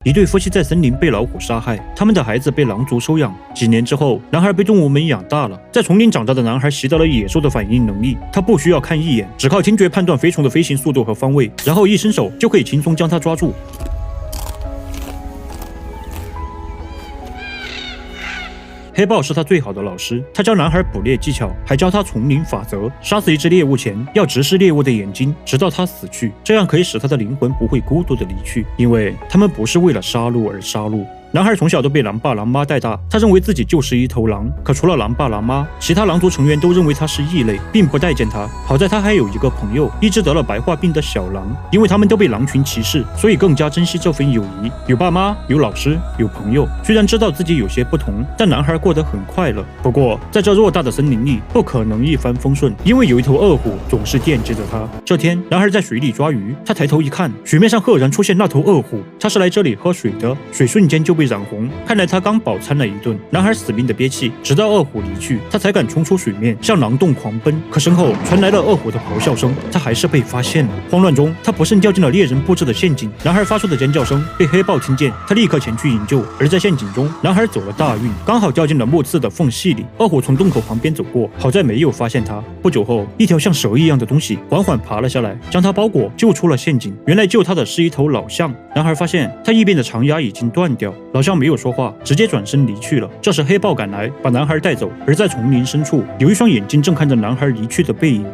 一对夫妻在森林被老虎杀害，他们的孩子被狼族收养。几年之后，男孩被动物们养大了。在丛林长大的男孩习得了野兽的反应能力，他不需要看一眼，只靠听觉判断飞虫的飞行速度和方位，然后一伸手就可以轻松将它抓住。黑豹是他最好的老师，他教男孩捕猎技巧，还教他丛林法则。杀死一只猎物前，要直视猎物的眼睛，直到它死去，这样可以使他的灵魂不会孤独的离去，因为他们不是为了杀戮而杀戮。男孩从小都被狼爸狼妈带大，他认为自己就是一头狼。可除了狼爸狼妈，其他狼族成员都认为他是异类，并不待见他。好在他还有一个朋友，一只得了白化病的小狼。因为他们都被狼群歧视，所以更加珍惜这份友谊。有爸妈，有老师，有朋友。虽然知道自己有些不同，但男孩过得很快乐。不过在这偌大的森林里，不可能一帆风顺，因为有一头恶虎总是惦记着他。这天，男孩在水里抓鱼，他抬头一看，水面上赫然出现那头恶虎。他是来这里喝水的，水瞬间就被染红，看来他刚饱餐了一顿。男孩死命的憋气，直到恶虎离去，他才敢冲出水面，向狼洞狂奔。可身后传来了恶虎的咆哮声，他还是被发现了。慌乱中，他不慎掉进了猎人布置的陷阱。男孩发出的尖叫声被黑豹听见，他立刻前去营救。而在陷阱中，男孩走了大运，刚好掉进了木刺的缝隙里。恶虎从洞口旁边走过，好在没有发现他。不久后，一条像蛇一样的东西缓缓爬了下来，将他包裹，救出了陷阱。原来救他的是一头老象。男孩发现他一边的长牙已经断掉，老象没有说话，直接转身离去了。这时黑豹赶来，把男孩带走。而在丛林深处，有一双眼睛正看着男孩离去的背影。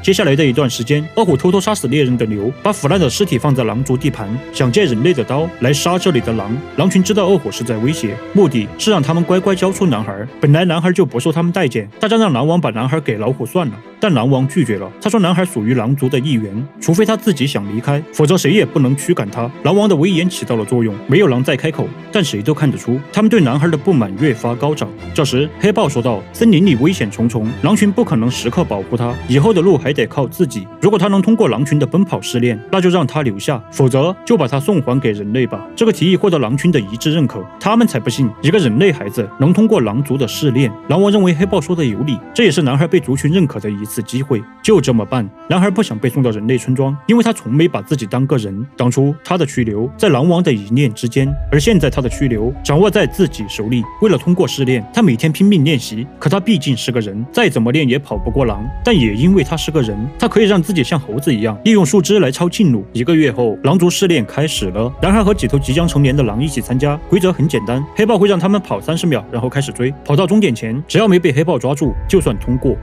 接下来的一段时间，恶虎偷偷杀死猎人的牛，把腐烂的尸体放在狼族地盘，想借人类的刀来杀这里的狼。狼群知道恶虎是在威胁，目的是让他们乖乖交出男孩。本来男孩就不受他们待见，大家让狼王把男孩给老虎算了，但狼王拒绝了。他说男孩属于狼族的一员，除非他自己想离开，否则谁也不能驱赶他。狼王的威严起到了作用，没有狼再开口，但谁都看得出他们对男孩的不满越发高涨。这时黑豹说道，森林里危险重重，狼群不可能时刻保护他，以后的路还得靠自己。如果他能通过狼群的奔跑试炼，那就让他留下，否则就把他送还给人类吧。这个提议获得狼群的一致认可，他们才不信一个人类孩子能通过狼族的试炼。狼王认为黑豹说的有理，这也是男孩被族群认可的一次机会。就这么办，男孩不想被送到人类村庄，因为他从没把自己当个人。当初他的去留在狼王的一念之间，而现在他的去留掌握在自己手里。为了通过试炼，他每天拼命练习，可他毕竟是个人，再怎么练也跑不过狼。但也因为他是个人，他可以让自己像猴子一样利用树枝来抄近路。1个月后，狼族试炼开始了。男孩和几头即将成年的狼一起参加，规则很简单，黑豹会让他们跑30秒，然后开始追，跑到终点前，只要没被黑豹抓住，就算通过。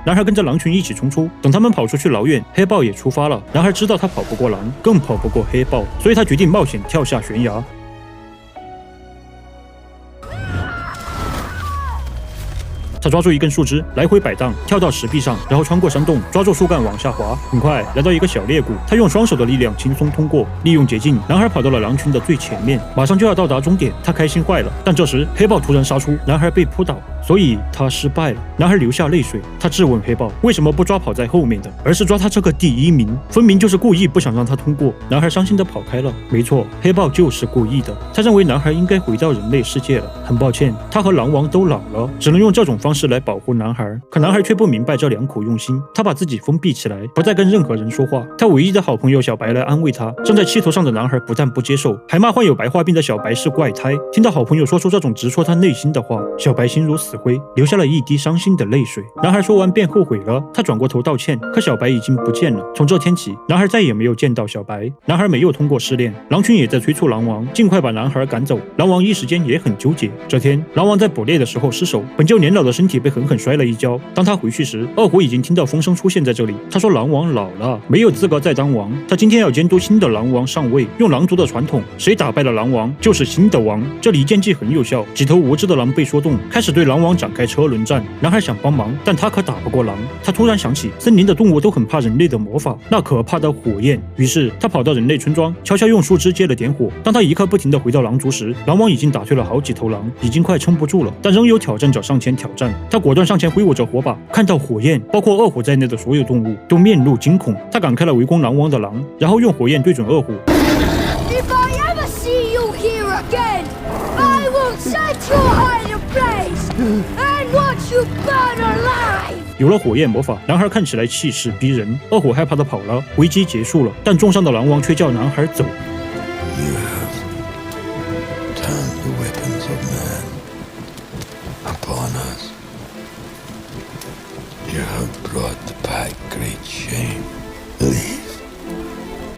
男孩跟着狼群一起冲出，等他们跑出去老远，黑豹也出发了。男孩知道他跑不过狼，更跑不过黑豹，所以他决定冒险跳下悬崖。他抓住一根树枝，来回摆荡，跳到石壁上，然后穿过山洞，抓住树干往下滑。很快来到一个小裂谷，他用双手的力量轻松通过。利用捷径，男孩跑到了狼群的最前面，马上就要到达终点，他开心坏了。但这时黑豹突然杀出，男孩被扑倒，所以他失败了。男孩流下泪水，他质问黑豹为什么不抓跑在后面的，而是抓他这个第1名，分明就是故意不想让他通过。男孩伤心地跑开了。没错，黑豹就是故意的。他认为男孩应该回到人类世界了。很抱歉，他和狼王都老了，只能用这种方式来保护男孩。可男孩却不明白这良苦用心，他把自己封闭起来，不再跟任何人说话。他唯一的好朋友小白来安慰他。正在气头上的男孩不但不接受，还骂患有白化病的小白是怪胎。听到好朋友说出这种直戳他内心的话，小白心如死灰，流下了一滴伤心的泪水。男孩说完便后悔了，他转过头道歉，可小白已经不见了。从这天起，男孩再也没有见到小白。男孩没有通过试炼，狼群也在催促狼王尽快把男孩赶走。狼王一时间也很纠结。这天，狼王在捕猎的时候失手，本就年老的身体被狠狠摔了一跤。当他回去时，恶虎已经听到风声出现在这里。他说狼王老了，没有资格再当王，他今天要监督新的狼王上位。用狼族的传统，谁打败了狼王就是新的王。这离间计很有效，几头无知的狼被说动，开始对狼王展开车轮战。男孩想帮忙，但他可打不过狼。他突然想起森林的动物都很怕人类的魔法，那可怕的火焰。于是他跑到人类村庄，悄悄用树枝接了点火。当他一刻不停地回到狼族时，狼王已经打退了好几头狼，已经快撑不住了，但仍有挑战者上前挑战。他果断上前挥舞着火把，看到火焰，包括恶虎在内的所有动物都面露惊恐。他赶开了围攻狼王的狼，然后用火焰对准恶虎。If I ever see you here again, I will set your hiding place and watch you burn alive! 有了火焰魔法，男孩看起来气势逼人。恶火害怕的跑了，危机结束了，但重伤的狼王却叫男孩走。You have turned the weapons of man upon us. You have brought back great shame. Leave.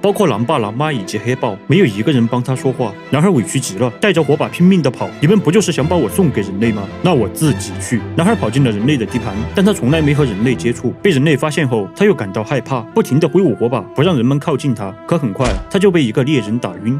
包括狼爸、狼妈以及黑豹，没有一个人帮他说话。男孩委屈极了，带着火把拼命地跑。你们不就是想把我送给人类吗？那我自己去。男孩跑进了人类的地盘，但他从来没和人类接触。被人类发现后，他又感到害怕，不停地挥舞火把，不让人们靠近他。可很快，他就被一个猎人打晕。